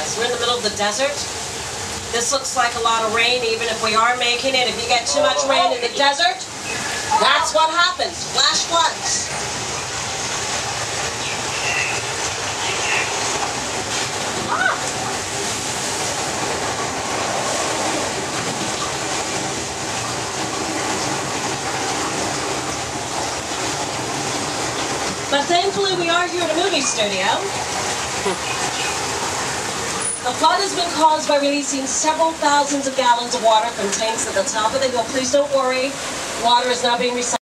We're in the middle of the desert. This looks like a lot of rain, even if we are making it. If you get too much rain in the desert, that's what happens. Flash floods. But thankfully we are here at a movie studio. The flood has been caused by releasing several thousands of gallons of water from tanks at the top of the hill. Please don't worry, water is not being recycled.